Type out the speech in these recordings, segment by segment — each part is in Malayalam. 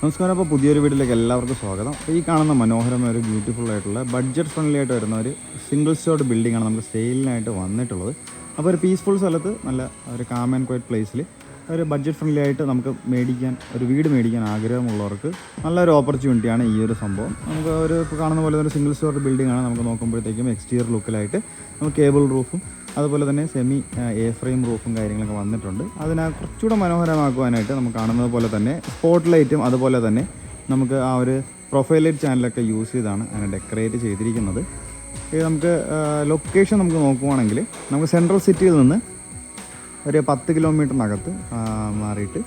നമസ്കാരം. അപ്പോൾ പുതിയൊരു വീട്ടിലേക്ക് എല്ലാവർക്കും സ്വാഗതം. അപ്പോൾ ഈ കാണുന്ന മനോഹരമായ ഒരു ബ്യൂട്ടിഫുൾ ആയിട്ടുള്ള ബഡ്ജറ്റ് ഫ്രണ്ട്ലി ആയിട്ട് വരുന്ന ഒരു സിംഗിൾ സ്റ്റോർഡ് ബിൽഡിംഗ് ആണ് നമുക്ക് സെയിലിനായിട്ട് വന്നിട്ടുള്ളത്. അപ്പോൾ ഒരു പീസ്ഫുൾ സ്ഥലത്ത് നല്ല ഒരു കാം ആൻഡ് ക്വയറ്റ് പ്ലേസിൽ ഒരു ബഡ്ജറ്റ് ഫ്രണ്ട്ലി ആയിട്ട് നമുക്ക് ഒരു വീട് മേടിക്കാൻ ആഗ്രഹമുള്ളവർക്ക് നല്ലൊരു ഓപ്പർച്യൂണിറ്റിയാണ് ഈ ഒരു സംഭവം. നമുക്ക് ഇപ്പോൾ കാണുന്ന പോലെ ഒരു സിംഗിൾ സ്റ്റോർഡ് ബിൽഡിംഗ് ആണ്. നമുക്ക് നോക്കുമ്പോഴത്തേക്കും എക്സ്റ്റീരിയർ ലുക്കിലായിട്ട് നമുക്ക് കേബിൾ റൂഫും അതുപോലെ തന്നെ സെമി എ ഫ്രെയിം റൂഫും കാര്യങ്ങളൊക്കെ വന്നിട്ടുണ്ട്. അതിനെ കുറച്ചുകൂടെ മനോഹരമാക്കുവാനായിട്ട് നമുക്ക് കാണുന്നത് പോലെ തന്നെ സ്പോട്ട് ലൈറ്റും അതുപോലെ തന്നെ നമുക്ക് ആ ഒരു പ്രൊഫൈൽ ലൈറ്റ് ചാനലൊക്കെ യൂസ് ചെയ്താണ് അതിനെ ഡെക്കറേറ്റ് ചെയ്തിരിക്കുന്നത്. ഇത് നമുക്ക് ലൊക്കേഷൻ നമുക്ക് നോക്കുവാണെങ്കിൽ നമുക്ക് സെൻട്രൽ സിറ്റിയിൽ നിന്ന് ഒരു 10 കിലോമീറ്ററിനകത്ത് മാറിയിട്ട്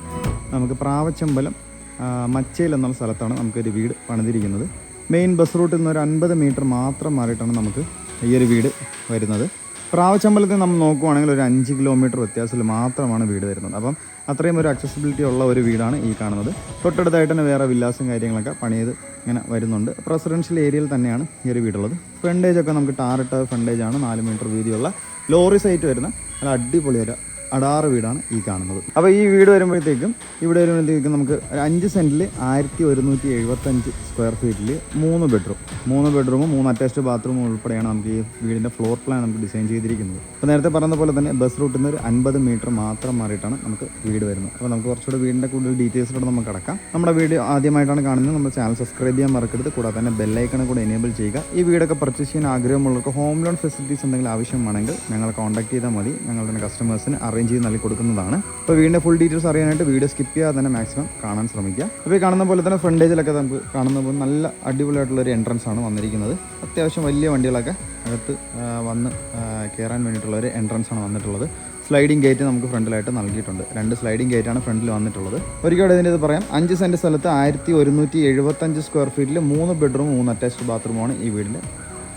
നമുക്ക് പ്രാവച്ചമ്പലം മച്ചയിൽ എന്നുള്ള സ്ഥലത്താണ് നമുക്കൊരു വീട് പണിതിരിക്കുന്നത്. മെയിൻ ബസ് റൂട്ടിൽ നിന്ന് ഒരു 50 മീറ്റർ മാത്രം മാറിയിട്ടാണ് നമുക്ക് ഈ ഒരു വീട് വരുന്നത്. പ്രാവച്ചമ്പലത്തിൽ നമ്മൾ നോക്കുവാണെങ്കിൽ ഒരു 5 കിലോമീറ്റർ വ്യത്യാസത്തിൽ മാത്രമാണ് വീട് വരുന്നത്. അപ്പം അത്രയും ഒരു അക്സസിബിലിറ്റി ഉള്ള ഒരു വീടാണ് ഈ കാണുന്നത്. തൊട്ടടുത്തായിട്ട് തന്നെ വേറെ വില്ലാസും കാര്യങ്ങളൊക്കെ പണിയത് ഇങ്ങനെ വരുന്നുണ്ട്. റെസിഡൻഷ്യൽ ഏരിയയിൽ തന്നെയാണ് ഈ ഒരു വീടുള്ളത്. ഫ്രണ്ടേജൊക്കെ നമുക്ക് ടാറിട്ട ഫ്രണ്ടേജാണ്. 4 മീറ്റർ വീതിയുള്ള ലോറി സൈറ്റ് വരുന്ന നല്ല അടിപൊളി ഒരു അടാറ് വീടാണ് ഈ കാണുന്നത്. അപ്പോൾ ഈ വീട് വരുമ്പോഴത്തേക്കും നമുക്ക് ഒരു 5 സെൻറ്റിൽ 1175 സ്ക്വയർ ഫീറ്റിൽ 3 ബെഡ്റൂമും 3 അറ്റാച്ച്ഡ് ബാത്റൂമും ഉൾപ്പെടെയാണ് നമുക്ക് ഈ വീടിൻ്റെ ഫ്ലോർ പ്ലാൻ നമുക്ക് ഡിസൈൻ ചെയ്തിരിക്കുന്നത്. അപ്പോൾ നേരത്തെ പറഞ്ഞ പോലെ തന്നെ ബസ് റൂട്ടിൽ നിന്ന് ഒരു 50 മീറ്റർ മാത്രം മാറിയിട്ടാണ് നമുക്ക് വീട് വരുന്നത്. അപ്പോൾ നമുക്ക് കുറച്ചുകൂടെ വീടിൻ്റെ കൂടുതൽ ഡീറ്റെയിൽസിലൂടെ നമുക്ക് കിടക്കാം. നമ്മുടെ വീഡിയോ ആദ്യമായിട്ടാണ് കാണുന്നത്, നമ്മുടെ ചാനൽ സബ്സ്ക്രൈബ് ചെയ്യാൻ മറക്കരുത്. കൂടാതെ തന്നെ ബെല്ലൈക്കണും കൂടെ എനേബിൾ ചെയ്യുക. ഈ വീടൊക്കെ പർച്ചേസ് ചെയ്യാൻ ആഗ്രഹമുള്ളവർക്ക് ഹോം ലോൺ ഫെസിലിറ്റീസ് എന്തെങ്കിലും ആവശ്യമാണെങ്കിൽ ഞങ്ങളെ കോൺടാക്ട് ചെയ്താൽ മതി. ഞങ്ങളുടെ കസ്റ്റമേഴ്സിന് അറേഞ്ച് ചെയ്ത് നൽകി കൊടുക്കുന്നതാണ്. അപ്പോൾ വീടിൻ്റെ ഫുൾ ഡീറ്റെയിൽസ് അറിയാനായിട്ട് വീഡിയോ സ്കിപ്പ് ചെയ്യാതെ തന്നെ മാക്സിമം കാണാൻ ശ്രമിക്കുക. അപ്പോൾ ഈ കാണുന്ന പോലെ തന്നെ ഫ്രണ്ടേജിലൊക്കെ നമുക്ക് കാണുന്ന പോലെ നല്ല അടിപൊളിയായിട്ടുള്ളൊരു എൻട്രൻസ് ആണ് വന്നിരിക്കുന്നത്. അത്യാവശ്യം വലിയ വണ്ടികളൊക്കെ അകത്ത് വന്ന് കയറാൻ വേണ്ടിയിട്ടുള്ള ഒരു എൻട്രൻസ് ആണ് വന്നിട്ടുള്ളത്. സ്ലൈഡിംഗ് ഗേറ്റ് നമുക്ക് ഫ്രണ്ടിലായിട്ട് നൽകിയിട്ടുണ്ട്. 2 സ്ലൈഡിംഗ് ഗേറ്റാണ് ഫ്രണ്ടിൽ വന്നിട്ടുള്ളത്. ഒരിക്കലും ഇതിൻ്റെ ഇത് പറയാം, 5 സെൻറ്റ് സ്ഥലത്ത് 1175 സ്ക്വയർ ഫീറ്റിൽ 3 ബെഡ്റൂം 3 അറ്റാച്ച്ഡ് ബാത്റൂമാണ് ഈ വീടിൻ്റെ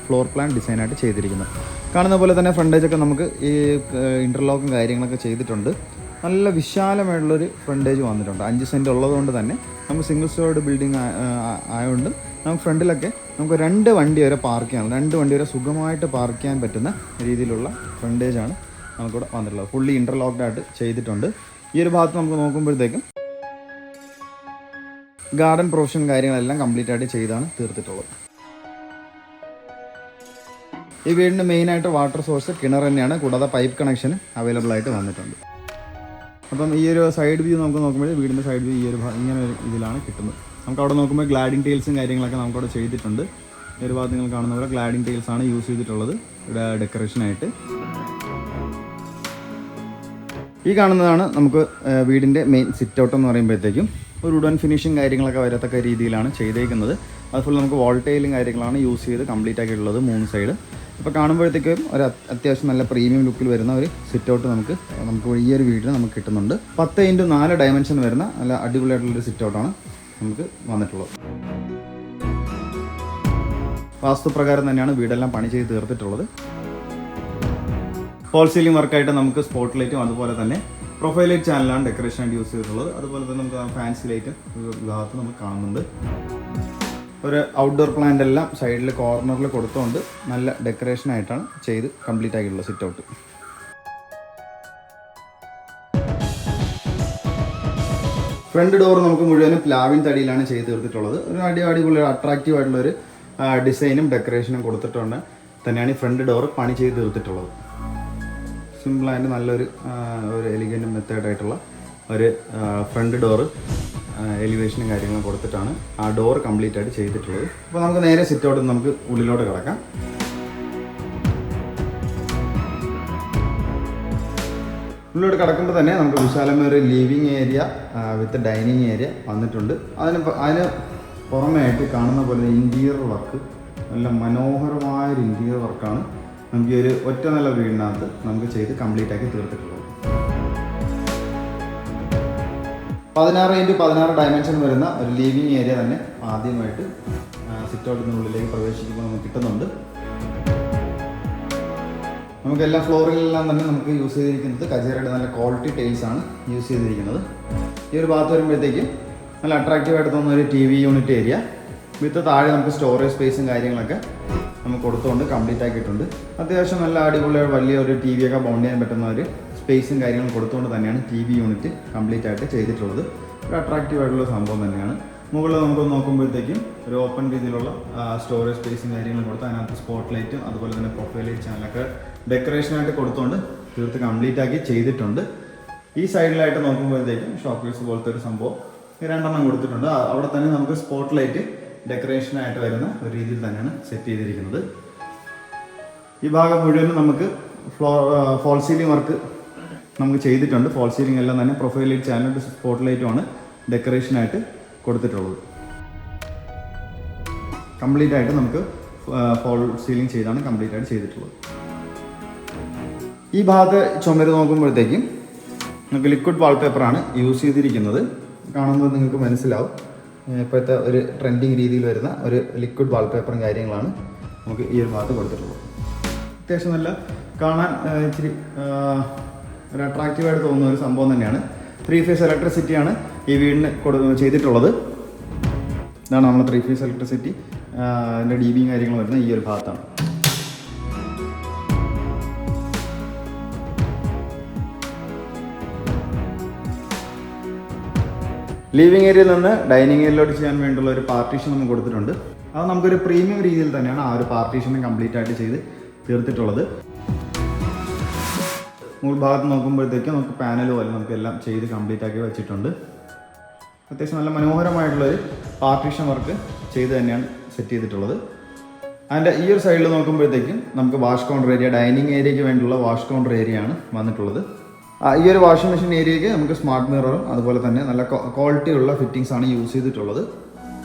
ഫ്ലോർ പ്ലാൻ ഡിസൈനായിട്ട് ചെയ്തിരിക്കുന്നത്. കാണുന്ന പോലെ തന്നെ ഫ്രണ്ടേജൊക്കെ നമുക്ക് ഈ ഇൻ്റർലോക്കും കാര്യങ്ങളൊക്കെ ചെയ്തിട്ടുണ്ട്. നല്ല വിശാലമായിട്ടുള്ളൊരു ഫ്രണ്ടേജ് വന്നിട്ടുണ്ട്. 5 സെൻറ്റ് ഉള്ളതുകൊണ്ട് തന്നെ നമുക്ക് സിംഗിൾ സ്റ്റോർഡ് ബിൽഡിംഗ് ആയതുകൊണ്ട് നമുക്ക് ഫ്രണ്ടിലൊക്കെ നമുക്ക് 2 വണ്ടി വരെ പാർക്ക് ചെയ്യാം. 2 വണ്ടി വരെ സുഖമായിട്ട് പാർക്ക് ചെയ്യാൻ പറ്റുന്ന രീതിയിലുള്ള ഫ്രണ്ടേജാണ് നമുക്കിവിടെ വന്നിട്ടുള്ളത്. ഫുള്ളി ഇൻ്റർലോക്ഡ് ആയിട്ട് ചെയ്തിട്ടുണ്ട്. ഈ ഒരു ഭാഗത്ത് നമുക്ക് നോക്കുമ്പോഴത്തേക്കും ഗാർഡൻ പ്രൊവിഷൻ കാര്യങ്ങളെല്ലാം കംപ്ലീറ്റ് ആയിട്ട് ചെയ്താണ് തീർത്തിട്ടുള്ളത്. ഈ വീടിൻ്റെ മെയിനായിട്ട് വാട്ടർ സോഴ്സ് കിണർ തന്നെയാണ്. കൂടാതെ പൈപ്പ് കണക്ഷൻ അവൈലബിൾ ആയിട്ട് വന്നിട്ടുണ്ട്. അപ്പം ഈ ഒരു സൈഡ് വ്യൂ നമുക്ക് നോക്കുമ്പോൾ വീടിൻ്റെ സൈഡ് വ്യൂ ഈ ഒരു ഇങ്ങനെ ഒരു ഇതിലാണ് കിട്ടുന്നത്. നമുക്ക് അവിടെ നോക്കുമ്പോൾ ഗ്ലാഡിംഗ് ടൈൽസും കാര്യങ്ങളൊക്കെ നമുക്കവിടെ ചെയ്തിട്ടുണ്ട്. ഈ ഒരു ഭാഗത്ത് നിങ്ങൾ കാണുന്ന പോലെ ഗ്ലാഡിംഗ് ടൈൽസ് ആണ് യൂസ് ചെയ്തിട്ടുള്ളത് ഇവിടെ ഡെക്കറേഷനായിട്ട്. ഈ കാണുന്നതാണ് നമുക്ക് വീടിൻ്റെ മെയിൻ സിറ്റ് ഔട്ട് എന്ന് പറയുമ്പോഴത്തേക്കും ഒരു വുഡൻ ഫിനിഷിങ് കാര്യങ്ങളൊക്കെ വരത്തക്ക രീതിയിലാണ് ചെയ്തേക്കുന്നത്. അത് ഫുൾ നമുക്ക് വോൾ ടൈലും കാര്യങ്ങളാണ് യൂസ് ചെയ്ത് കംപ്ലീറ്റ് ആക്കിയിട്ടുള്ളത് 3 സൈഡ്. അപ്പോൾ കാണുമ്പോഴത്തേക്കും ഒരു അത്യാവശ്യം നല്ല പ്രീമിയം ലുക്കിൽ വരുന്ന ഒരു സിറ്റ് ഔട്ട് നമുക്ക് ഈ ഒരു വീട്ടിൽ നമുക്ക് കിട്ടുന്നുണ്ട്. 10x4 ഡയമെൻഷൻ വരുന്ന നല്ല അടിപൊളിയായിട്ടുള്ളൊരു സിറ്റ് ഔട്ടാണ് നമുക്ക് വന്നിട്ടുള്ളത്. വാസ്തുപ്രകാരം തന്നെയാണ് വീടെല്ലാം പണി ചെയ്ത് തീർത്തിട്ടുള്ളത്. ഫോൾ സീലിംഗ് വർക്കായിട്ട് നമുക്ക് സ്പോട്ട് ലൈറ്റും അതുപോലെ തന്നെ പ്രൊഫൈൽ ലൈറ്റ് ചാനലാണ് ഡെക്കറേഷനായിട്ട് യൂസ് ചെയ്തിട്ടുള്ളത്. അതുപോലെ തന്നെ നമുക്ക് ഫാൻസി ലൈറ്റ് ഭാഗത്ത് നമുക്ക് കാണുന്നുണ്ട്. ഒരു ഔട്ട്ഡോർ പ്ലാന്റ് എല്ലാം സൈഡിൽ കോർണറിൽ കൊടുത്തുകൊണ്ട് നല്ല ഡെക്കറേഷനായിട്ടാണ് ചെയ്ത് കംപ്ലീറ്റ് ആക്കിയിട്ടുള്ളത് സിറ്റ് ഔട്ട്. ഫ്രണ്ട് ഡോർ നമുക്ക് മുഴുവനും പ്ലാവിൻ തടിയിലാണ് ചെയ്ത് തീർത്തിട്ടുള്ളത്. ഒരു അടിപൊളി അട്രാക്റ്റീവ് ആയിട്ടുള്ളൊരു ഡിസൈനും ഡെക്കറേഷനും കൊടുത്തിട്ടുണ്ട് തന്നെയാണ് ഈ ഫ്രണ്ട് ഡോർ പണി ചെയ്ത് തീർത്തിട്ടുള്ളത്. സിമ്പിളായിട്ട് നല്ലൊരു എലിഗൻറ്റ് മെത്തേഡായിട്ടുള്ള ഒരു ഫ്രണ്ട് ഡോറ് എലിവേഷനും കാര്യങ്ങളും കൊടുത്തിട്ടാണ് ആ ഡോർ കംപ്ലീറ്റ് ആയിട്ട് ചെയ്തിട്ടുള്ളത്. അപ്പോൾ നമുക്ക് നേരെ സിറ്റ് ഔട്ട് നമുക്ക് ഉള്ളിലോട്ട് കിടക്കാം. ഉള്ളിലോട്ട് കിടക്കുമ്പോൾ തന്നെ നമുക്ക് വിശാലമായ ഒരു living area with dining area വന്നിട്ടുണ്ട്. അതിന് പുറമേ ആയിട്ട് കാണുന്ന പോലെ ഇൻറ്റീരിയർ വർക്ക് നല്ല മനോഹരമായൊരു ഇൻറ്റീരിയർ വർക്കാണ് നമുക്ക് ഈ ഒരു ഒറ്റ നല്ല വീടിനകത്ത് നമുക്ക് ചെയ്ത് കംപ്ലീറ്റ് ആക്കി തീർത്തിട്ടുള്ളത്. 16x16 ഡയമെൻഷൻ വരുന്ന ഒരു ലിവിങ് ഏരിയ തന്നെ ആദ്യമായിട്ട് സിറ്റ് ഔട്ടിനുള്ളിലേക്ക് പ്രവേശിക്കുമ്പോൾ നമുക്ക് കിട്ടുന്നുണ്ട്. നമുക്കെല്ലാം ഫ്ലോറിലെല്ലാം തന്നെ നമുക്ക് യൂസ് ചെയ്തിരിക്കുന്നത് കജേരയുടെ നല്ല ക്വാളിറ്റി ടൈൽസ് ആണ് യൂസ് ചെയ്തിരിക്കുന്നത്. ഈ ഒരു ഭാഗത്ത് വരുമ്പോഴത്തേക്കും നല്ല അട്രാക്റ്റീവായിട്ട് തോന്നുന്ന ഒരു TV യൂണിറ്റ് ഏരിയ വിത്ത് താഴെ നമുക്ക് സ്റ്റോറേജ് സ്പേസും കാര്യങ്ങളൊക്കെ നമുക്ക് കൊടുത്തുകൊണ്ട് കംപ്ലീറ്റ് ആക്കിയിട്ടുണ്ട്. അത്യാവശ്യം നല്ല അടിപൊളി വലിയൊരു TV ഒക്കെ ബൗണ്ട് ചെയ്യാൻ പറ്റുന്ന ഒരു സ്പേസും കാര്യങ്ങളും കൊടുത്തുകൊണ്ട് തന്നെയാണ് TV യൂണിറ്റ് കംപ്ലീറ്റ് ആയിട്ട് ചെയ്തിട്ടുള്ളത്. ഒരു അട്രാക്റ്റീവ് ആയിട്ടുള്ള സംഭവം തന്നെയാണ്. മുകളിൽ നമുക്ക് നോക്കുമ്പോഴത്തേക്കും ഒരു ഓപ്പൺ രീതിയിലുള്ള സ്റ്റോറേജ് സ്പേസും കാര്യങ്ങളും കൊടുത്ത് അതിനകത്ത് സ്പോട്ട് ലൈറ്റും അതുപോലെ തന്നെ പ്രൊഫൈൽ ലൈറ്റ് ചാനലൊക്കെ ഡെക്കറേഷനായിട്ട് കൊടുത്തുകൊണ്ട് തീർത്ത് കംപ്ലീറ്റ് ആക്കി ചെയ്തിട്ടുണ്ട്. ഈ സൈഡിലായിട്ട് നോക്കുമ്പോഴത്തേക്കും ഷോക്കേഴ്സ് പോലത്തെ ഒരു സംഭവം 2 കൊടുത്തിട്ടുണ്ട്. അവിടെ തന്നെ നമുക്ക് സ്പോട്ട് ലൈറ്റ് ഡെക്കറേഷനായിട്ട് വരുന്ന ഒരു രീതിയിൽ തന്നെയാണ് സെറ്റ് ചെയ്തിരിക്കുന്നത്. ഈ ഭാഗം മുഴുവനും നമുക്ക് ഫോൾ സീലിംഗ് വർക്ക് നമുക്ക് ചെയ്തിട്ടുണ്ട്. ഫോൾ സീലിംഗ് എല്ലാം തന്നെ പ്രൊഫൈൽ ലൈറ്റ് ചാനൽ സ്പോട്ട് ലൈറ്റുമാണ് ഡെക്കറേഷനായിട്ട് കൊടുത്തിട്ടുള്ളത്. കംപ്ലീറ്റ് ആയിട്ട് നമുക്ക് ഫോൾ സീലിംഗ് ചെയ്താണ് കംപ്ലീറ്റ് ആയിട്ട് ചെയ്തിട്ടുള്ളത്. ഈ ഭാഗത്ത് ചുമര് നോക്കുമ്പോഴത്തേക്കും നമുക്ക് ലിക്വിഡ് വാൾപേപ്പറാണ് യൂസ് ചെയ്തിരിക്കുന്നത്. കാണുമ്പോൾ നിങ്ങൾക്ക് മനസ്സിലാവും ഇപ്പോഴത്തെ ഒരു ട്രെൻഡിങ് രീതിയിൽ വരുന്ന ഒരു ലിക്വിഡ് വാൾപേപ്പറും കാര്യങ്ങളാണ് നമുക്ക് ഈ ഒരു ഭാഗത്ത് കൊടുത്തിട്ടുള്ളത്. അത്യാവശ്യം നല്ല കാണാൻ ഇച്ചിരി ഒരു അട്രാക്റ്റീവായിട്ട് തോന്നുന്ന ഒരു സംഭവം തന്നെയാണ്. 3 ഫേസ് ഇലക്ട്രിസിറ്റിയാണ് ഈ വീടിന് ചെയ്തിട്ടുള്ളത്. ഇതാണ് നമ്മൾ 3 ഫേസ് ഇലക്ട്രിസിറ്റി അതിൻ്റെ DBയും കാര്യങ്ങളും വരുന്നത് ഈ ഒരു ഭാഗത്താണ്. ലിവിങ് ഏരിയയിൽ നിന്ന് ഡൈനിങ് ഏരിയയിലോട്ട് ചെയ്യാൻ വേണ്ടിയുള്ള ഒരു പാർട്ടീഷൻ നമുക്ക് കൊടുത്തിട്ടുണ്ട്. അത് നമുക്കൊരു പ്രീമിയം രീതിയിൽ തന്നെയാണ് ആ ഒരു പാർട്ടീഷനും കംപ്ലീറ്റ് ആയിട്ട് ചെയ്ത് തീർത്തിട്ടുള്ളത്. മുകൾ ഭാഗത്ത് നോക്കുമ്പോഴത്തേക്കും നമുക്ക് പാനൽ പോലെ നമുക്കെല്ലാം ചെയ്ത് കംപ്ലീറ്റ് ആക്കി വെച്ചിട്ടുണ്ട്. അത്യാവശ്യം നല്ല മനോഹരമായിട്ടുള്ളൊരു പാർട്ടീഷൻ വർക്ക് ചെയ്ത് തന്നെയാണ് സെറ്റ് ചെയ്തിട്ടുള്ളത്. അതിൻ്റെ ഈ ഒരു സൈഡിൽ നോക്കുമ്പോഴത്തേക്കും നമുക്ക് വാഷ് കൗണ്ടർ ഏരിയ, ഡൈനിങ് ഏരിയയ്ക്ക് വേണ്ടിയുള്ള വാഷ് കൗണ്ടർ ഏരിയയാണ് വന്നിട്ടുള്ളത്. ഈ ഒരു വാഷിംഗ് മെഷീൻ ഏരിയയ്ക്ക് നമുക്ക് സ്മാർട്ട് മിററും അതുപോലെ തന്നെ നല്ല ക്വാളിറ്റി ഉള്ള ഫിറ്റിംഗ്സ് ആണ് യൂസ് ചെയ്തിട്ടുള്ളത്.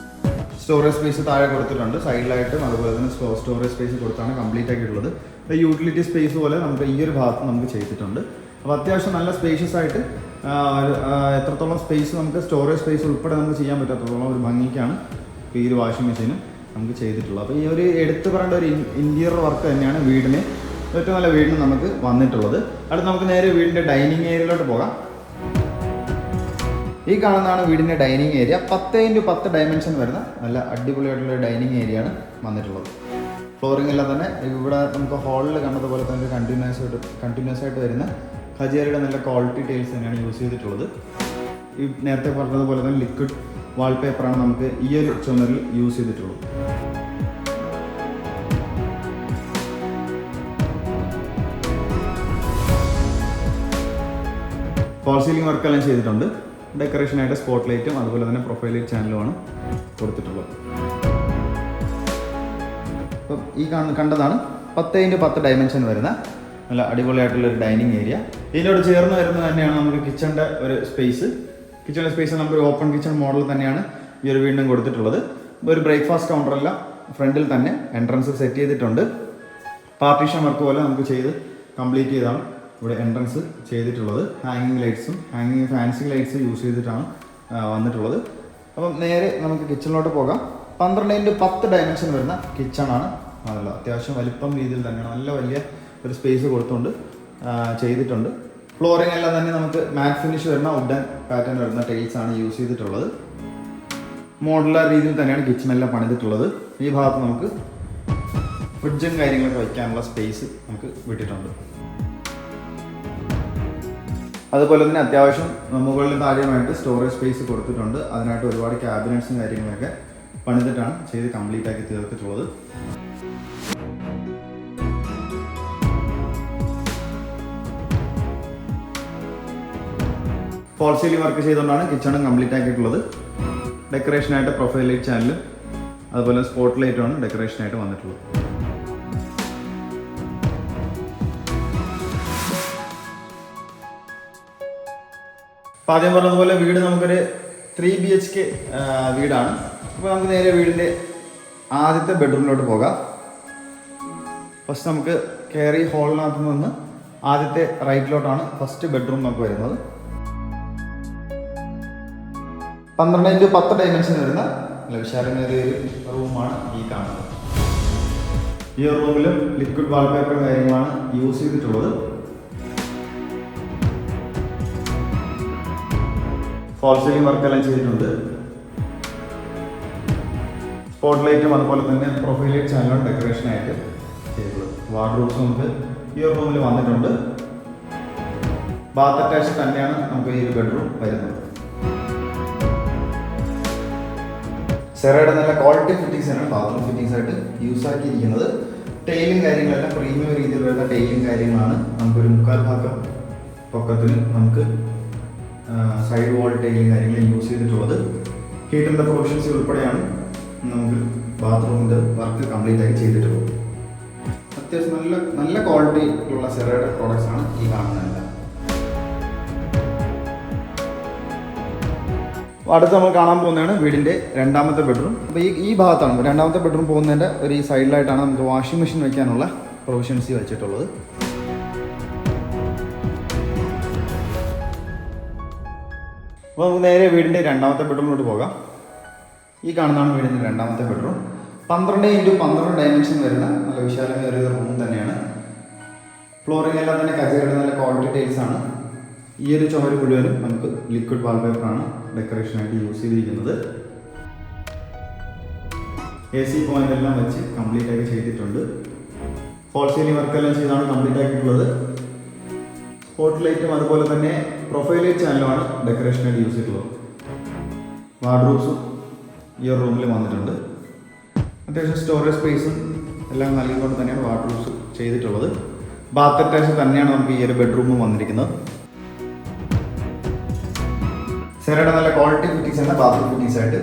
സ്റ്റോറേജ് സ്പേസ് താഴെ കൊടുത്തിട്ടുണ്ട്. സൈഡിലായിട്ടും അതുപോലെ തന്നെ സ്റ്റോറേജ് സ്പേസ് കൊടുത്താണ് കംപ്ലീറ്റ് ആക്കിയിട്ടുള്ളത്. യൂട്ടിലിറ്റി സ്പേസ് പോലെ നമുക്ക് ഈ ഒരു ഭാഗത്ത് നമുക്ക് ചെയ്തിട്ടുണ്ട്. അപ്പോൾ അത്യാവശ്യം നല്ല സ്പേഷ്യസ് ആയിട്ട് എത്രത്തോളം സ്പേസ് നമുക്ക് സ്റ്റോറേജ് സ്പേസ് ഉൾപ്പെടെ നമുക്ക് ചെയ്യാൻ പറ്റാത്തത്തോളം ഒരു ഭംഗിക്കാണ് ഈ ഒരു വാഷിംഗ് മെഷീനും നമുക്ക് ചെയ്തിട്ടുള്ളത്. അപ്പോൾ ഈ ഒരു എടുത്തു പറയേണ്ട ഒരു ഇൻറ്റീരിയർ വർക്ക് തന്നെയാണ് വീടിന് ഏറ്റവും നല്ല വീടിന് നമുക്ക് വന്നിട്ടുള്ളത്. അടുത്ത് നമുക്ക് നേരെ വീടിൻ്റെ ഡൈനിങ് ഏരിയയിലോട്ട് പോകാം. ഈ കാണുന്നതാണ് വീടിൻ്റെ ഡൈനിങ് ഏരിയ. 10x10 ഡയമെൻഷൻ വരുന്ന നല്ല അടിപൊളിയായിട്ടുള്ള ഡൈനിങ് ഏരിയയാണ് വന്നിട്ടുള്ളത്. ഫ്ലോറിംഗ് എല്ലാം തന്നെ ഇവിടെ നമുക്ക് ഹാളിൽ കണ്ടതുപോലെ തന്നെ കണ്ടിന്യൂസ് ആയിട്ട് വരുന്ന ഹജേറിയുടെ നല്ല ക്വാളിറ്റി ടൈൽസ് തന്നെയാണ് യൂസ് ചെയ്തിട്ടുള്ളത്. ഈ നേരത്തെ പറഞ്ഞതുപോലെ തന്നെ ലിക്വിഡ് വാൾപേപ്പറാണ് നമുക്ക് ഈ ഒരു ചുമരിൽ യൂസ് ചെയ്തിട്ടുള്ളത്. ഫോൾ സീലിംഗ് വർക്കെല്ലാം ചെയ്തിട്ടുണ്ട്. ഡെക്കറേഷനായിട്ട് സ്പോട്ട് ലൈറ്റും അതുപോലെ തന്നെ പ്രൊഫൈൽ ലൈറ്റ് ചാനലുമാണ് കൊടുത്തിട്ടുള്ളത്. അപ്പം ഈ കണ്ടതാണ് 10x10 ഡയമെൻഷൻ വരുന്ന നല്ല അടിപൊളിയായിട്ടുള്ളൊരു ഡൈനിങ് ഏരിയ. ഇതിനോട് ചേർന്ന് വരുന്നത് തന്നെയാണ് നമുക്ക് കിച്ചണിൻ്റെ ഒരു സ്പേസ്. കിച്ചണിൻ്റെ സ്പേസ് നമുക്ക് ഓപ്പൺ കിച്ചൺ മോഡൽ തന്നെയാണ് ഈ ഒരു വീണ്ടും കൊടുത്തിട്ടുള്ളത്. ഒരു ബ്രേക്ക്ഫാസ്റ്റ് കൗണ്ടറെല്ലാം ഫ്രണ്ടിൽ തന്നെ എൻട്രൻസ് സെറ്റ് ചെയ്തിട്ടുണ്ട്. പാർട്ടീഷൻ വർക്ക് പോലെ നമുക്ക് ചെയ്ത് കംപ്ലീറ്റ് ചെയ്താണ് ഇവിടെ എൻട്രൻസ് ചെയ്തിട്ടുള്ളത്. ഹാങ്ങിങ് ഫാൻസി ലൈറ്റ്സ് യൂസ് ചെയ്തിട്ടാണ് വന്നിട്ടുള്ളത്. അപ്പം നേരെ നമുക്ക് കിച്ചണിലോട്ട് പോകാം. 12x10 ഡയമെൻഷൻ വരുന്ന കിച്ചണാണ്. അതല്ല അത്യാവശ്യം വലിപ്പം രീതിയിൽ തന്നെയാണ് നല്ല വലിയ ഒരു സ്പേസ് കൊടുത്തുകൊണ്ട് ചെയ്തിട്ടുണ്ട്. ഫ്ലോറിംഗ് എല്ലാം തന്നെ നമുക്ക് മാറ്റ് ഫിനിഷ് വരുന്ന വുഡൻ പാറ്റേൺ വരുന്ന ടൈൽസ് ആണ് യൂസ് ചെയ്തിട്ടുള്ളത്. മോഡുലാർ രീതിയിൽ തന്നെയാണ് കിച്ചണെല്ലാം പണിതിട്ടുള്ളത്. ഈ ഭാഗത്ത് നമുക്ക് ഫ്രിഡ്ജും കാര്യങ്ങളൊക്കെ വയ്ക്കാനുള്ള സ്പേസ് നമുക്ക് വിട്ടിട്ടുണ്ട്. അതുപോലെ തന്നെ അത്യാവശ്യം മുകളിൽ താഴെയുമായിട്ട് സ്റ്റോറേജ് സ്പേസ് കൊടുത്തിട്ടുണ്ട്. അതിനായിട്ട് ഒരുപാട് ക്യാബിനറ്റ്സും കാര്യങ്ങളൊക്കെ പണിതിട്ടാണ് ചെയ്ത് കംപ്ലീറ്റ് ആക്കി തീർത്തിട്ടുള്ളത്. ഫോൾ സീലിംഗ് വർക്ക് ചെയ്തുകൊണ്ടാണ് കിച്ചണും കംപ്ലീറ്റ് ആക്കിയിട്ടുള്ളത്. ഡെക്കറേഷനായിട്ട് പ്രൊഫൈൽ ലൈറ്റ് ചാനലും അതുപോലെ സ്പോട്ട് ലൈറ്റുമാണ് ഡെക്കറേഷനായിട്ട് വന്നിട്ടുള്ളത്. അപ്പോൾ ആദ്യം പറഞ്ഞതുപോലെ വീട് നമുക്കൊരു 3 BHK വീടാണ്. അപ്പോൾ നമുക്ക് നേരെ വീടിൻ്റെ ആദ്യത്തെ ബെഡ്റൂമിലോട്ട് പോകാം. ഫസ്റ്റ് നമുക്ക് കയറി ഹാളിനകത്ത് നിന്ന് ആദ്യത്തെ റൈറ്റിലോട്ടാണ് ഫസ്റ്റ് ബെഡ്റൂം നമുക്ക് വരുന്നത്. 12x10 ഡയമെൻഷൻ വരുന്ന വിശാലമേറിയ ഒരു റൂമാണ് ഈ കാണുന്നത്. ഈ റൂമിലും ലിക്വിഡ് വാൾപേപ്പറും കാര്യങ്ങളാണ് യൂസ് ചെയ്തിട്ടുള്ളത്. ഫോൾ സീലിംഗ് വർക്കെല്ലാം ചെയ്തിട്ടുണ്ട്. സ്പോട്ട് ലൈറ്റും അതുപോലെ തന്നെ പ്രൊഫൈൽ ലൈറ്റ് ചാനലും ഡെക്കറേഷനായിട്ട് ചെയ്തിട്ടുള്ളത്. വാർഡ്രോബ്സ് നമുക്ക് ഈ ഒരു റൂമിൽ വന്നിട്ടുണ്ട്. ബാത്ത് അറ്റാച്ച് തന്നെയാണ് നമുക്ക് ഈ ഒരു ബെഡ്റൂം വരുന്നത്. സെറയുടെ നല്ല ക്വാളിറ്റി ഫിറ്റിംഗ്സ് ആണ് ബാത്റൂം ഫിറ്റിംഗ്സ് ആയിട്ട് യൂസ് ആക്കിയിരിക്കുന്നത്. ടൈലും കാര്യങ്ങളെല്ലാം പ്രീമിയം രീതിയിൽ വരുന്ന ടൈലും കാര്യങ്ങളാണ്. നമുക്കൊരു 3/4 ഭാഗം പൊക്കത്തിന് നമുക്ക് സൈഡ് വാൾ ടൈലും കാര്യങ്ങളും യൂസ് ചെയ്തിട്ടുള്ളത്. ഹീറ്ററിൻ്റെ പ്രൊവിഷൻസ് ഉൾപ്പെടെയാണ് നമുക്ക് ബാത്റൂമിൻ്റെ വർക്ക് കംപ്ലീറ്റ് ആയി ചെയ്തിട്ടുള്ളത്. അത്യാവശ്യം നല്ല ക്വാളിറ്റി ഉള്ള സെറയുടെ പ്രോഡക്ട്സ് ആണ് ഈ കാണുന്നതെല്ലാം. അടുത്ത് നമ്മൾ കാണാൻ പോകുന്നതാണ് വീടിൻ്റെ രണ്ടാമത്തെ ബെഡ്റൂം. അപ്പോൾ ഈ ഭാഗത്താണ് രണ്ടാമത്തെ ബെഡ്റൂം പോകുന്നതിൻ്റെ ഒരു ഈ സൈഡിലായിട്ടാണ് നമുക്ക് വാഷിംഗ് മെഷീൻ വയ്ക്കാനുള്ള പ്രൊവിഷൻസ് വെച്ചിട്ടുള്ളത്. അപ്പോൾ നമുക്ക് നേരെ വീടിൻ്റെ രണ്ടാമത്തെ ബെഡ്റൂമിലോട്ട് പോകാം. ഈ കാണുന്നതാണ് വീടിൻ്റെ രണ്ടാമത്തെ ബെഡ്റൂം. 12x12 ഡയമെൻഷൻ വരുന്ന നല്ല വിശാലമേറിയ റൂം തന്നെയാണ്. ഫ്ലോറിംഗ് എല്ലാം തന്നെ കജേറിയുടെ നല്ല ക്വാളിറ്റി ടൈൽസ് ആണ്. ഈ ഒരു ചുമര് മുഴുവനും നമുക്ക് ലിക്വിഡ് വാൾപേപ്പറാണ് ഡെക്കറേഷനായിട്ട് യൂസ് ചെയ്തിരിക്കുന്നത്. AC പോയിന്റ് എല്ലാം വെച്ച് കംപ്ലീറ്റ് ആക്കി ചെയ്തിട്ടുണ്ട്. ഫോൾ സീലിംഗ് വർക്കെല്ലാം ചെയ്താണ് കംപ്ലീറ്റ് ആക്കിയിട്ടുള്ളത്. സ്പോട്ട് ലൈറ്റും അതുപോലെ തന്നെ പ്രൊഫൈൽ ലൈറ്റ് ചാനലുമാണ് ഡെക്കറേഷനായിട്ട് യൂസ് ചെയ്തിട്ടുള്ളത്. വാർഡ്രോബ്സും ഈ ഒരു റൂമിൽ വന്നിട്ടുണ്ട്. അത്യാവശ്യം സ്റ്റോറേജ് സ്പേസും എല്ലാം നൽകിക്കൊണ്ട് തന്നെയാണ് വാർഡ്രോബ്സ് ചെയ്തിട്ടുള്ളത്. ബാത്ത് അറ്റാച്ച് തന്നെയാണ് നമുക്ക് ഈ ഒരു ബെഡ്റൂമും വന്നിരിക്കുന്നത്. സെറയുടെ നല്ല ക്വാളിറ്റി ഫിറ്റിംഗ്സ് ആണ് ബാത്റൂം ഫിറ്റിംഗ്സ് ആയിട്ട്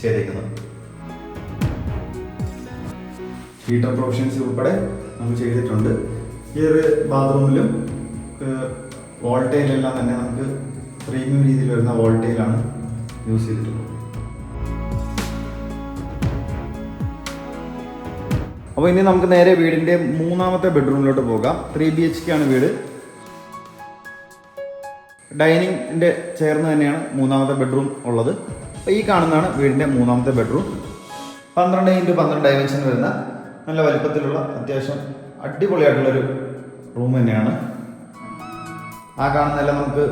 ചെയ്തിരിക്കുന്നത്. ഹീറ്റർ പ്രൊവിഷൻസ് ഉൾപ്പെടെ നമുക്ക് ചെയ്തിട്ടുണ്ട്. ഈ ഒരു ബാത്റൂമിലും വോൾട്ടേജെല്ലാം തന്നെ നമുക്ക് പ്രീമിയം രീതിയിൽ വരുന്ന വോൾട്ടേജാണ് യൂസ് ചെയ്തിട്ടുള്ളത്. അപ്പോൾ ഇനി നമുക്ക് നേരെ വീടിൻ്റെ മൂന്നാമത്തെ ബെഡ്റൂമിലോട്ട് പോകാം. 3 BHK ആണ് വീട്. ഡൈനിങ്ങിൻ്റെ ചേർന്ന് തന്നെയാണ് മൂന്നാമത്തെ ബെഡ്റൂം ഉള്ളത്. അപ്പോൾ ഈ കാണുന്നതാണ് വീടിൻ്റെ മൂന്നാമത്തെ ബെഡ്റൂം. 12x12 ഡയമെൻഷൻ വരുന്ന നല്ല വലിപ്പത്തിലുള്ള അത്യാവശ്യം അടിപൊളിയായിട്ടുള്ളൊരു റൂം തന്നെയാണ്. ആ കാണുന്നതെല്ലാം നമുക്ക്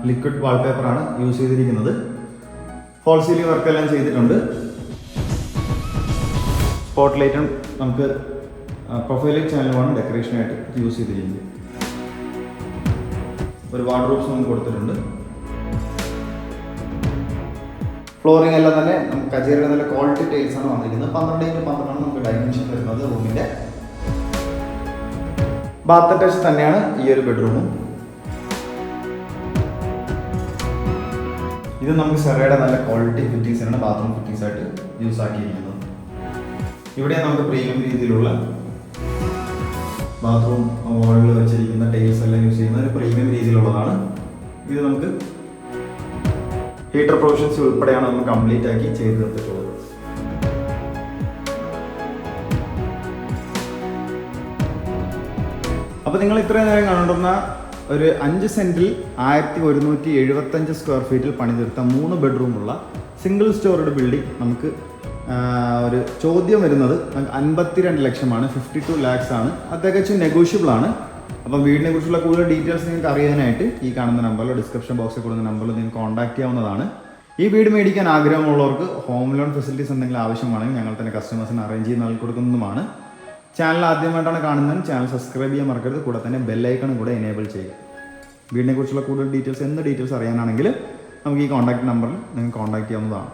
ലിക്വിഡ് വാൾപേപ്പറാണ് യൂസ് ചെയ്തിരിക്കുന്നത്. ഫോൾ സീലിംഗ് വർക്കെല്ലാം ചെയ്തിട്ടുണ്ട്. സ്പോട്ട് ലൈറ്റും നമുക്ക് പ്രൊഫൈൽ ലൈറ്റ് ചാനലുമാണ് ഡെക്കറേഷനായിട്ട് യൂസ് ചെയ്തിരിക്കുന്നത്. ഒരു വാർഡ്രോബ്സ് നമുക്ക് കൊടുത്തിട്ടുണ്ട്. ഫ്ലോറിംഗ് എല്ലാം തന്നെ നമുക്ക് കജേറിയുടെ നല്ല ക്വാളിറ്റി ടൈൽസ് ആണ് വന്നിരിക്കുന്നത്. 12x12 നമുക്ക് ഡയമെൻഷൻ വരുന്നത് റൂമിൻ്റെ. ബാത്ത് അറ്റാച്ച് തന്നെയാണ് ഈ ഒരു ബെഡ്റൂമും. ഇത് നമുക്ക് സെറയുടെ നല്ല ക്വാളിറ്റി ഫിറ്റിംഗ്സാണ് ബാത്റൂം ഫിറ്റിംഗ്സ് ആയിട്ട് യൂസ് ആക്കിയിരിക്കുന്നത്. ഇവിടെ നമുക്ക് പ്രീമിയം രീതിയിലുള്ള ബാത്റൂം വാളിൽ വെച്ചിരിക്കുന്ന ടൈൽസ് എല്ലാം യൂസ് ചെയ്യുന്ന ഒരു പ്രീമിയം രീതിയിലുള്ളതാണ്. ഇത് നമുക്ക് ഹീറ്റർ പ്രൊവിഷൻസ് ഉൾപ്പെടെയാണ് നമ്മൾ കംപ്ലീറ്റ് ആക്കി ചെയ്ത് തീർത്തിട്ടുള്ളത്. അപ്പോൾ നിങ്ങൾ ഇത്രയും നേരം കണ്ടുകൊണ്ടിരുന്ന ഒരു 5 സെൻറ്റിൽ 1175 സ്ക്വയർ ഫീറ്റിൽ പണിതീർത്ത 3 ബെഡ്റൂമുള്ള സിംഗിൾ സ്റ്റോറേഡ് ബിൽഡിംഗ് നമുക്ക് ഒരു ചോദ്യം വരുന്നത് 52 ലക്ഷമാണ്. 52 lakhs ആണ്. അത് തികച്ചും നെഗോഷ്യബിൾ ആണ്. അപ്പം വീടിനെ കുറിച്ചുള്ള കൂടുതൽ ഡീറ്റെയിൽസ് നിങ്ങൾക്ക് അറിയാനായിട്ട് ഈ കാണുന്ന നമ്പറിലോ ഡിസ്ക്രിപ്ഷൻ ബോക്സിൽ കൊടുക്കുന്ന നമ്പറിൽ നിങ്ങൾക്ക് കോൺടാക്ട് ചെയ്യാവുന്നതാണ്. ഈ വീട് മേടിക്കാൻ ആഗ്രഹമുള്ളവർക്ക് ഹോം ലോൺ ഫെസിലിറ്റീസ് എന്തെങ്കിലും ആവശ്യമാണെങ്കിൽ ഞങ്ങൾ തന്നെ കസ്റ്റമേഴ്സിന് അറേഞ്ച് ചെയ്ത് നൽകി കൊടുക്കുന്നതുമാണ്. ചാനൽ ആദ്യമായിട്ടാണ് കാണുന്നത് ചാനൽ സബ്സ്ക്രൈബ് ചെയ്യാൻ മറക്കരുത്. കൂടെ തന്നെ ബെല്ലൈക്കണും കൂടെ എനേബിൾ ചെയ്യുക. വീടിനെ കുറിച്ചുള്ള കൂടുതൽ ഡീറ്റെയിൽസ് അറിയാനാണെങ്കിൽ നമുക്ക് ഈ കോൺടാക്ട് നമ്പറിൽ നിങ്ങൾക്ക് കോൺടാക്ട് ചെയ്യാവുന്നതാണ്.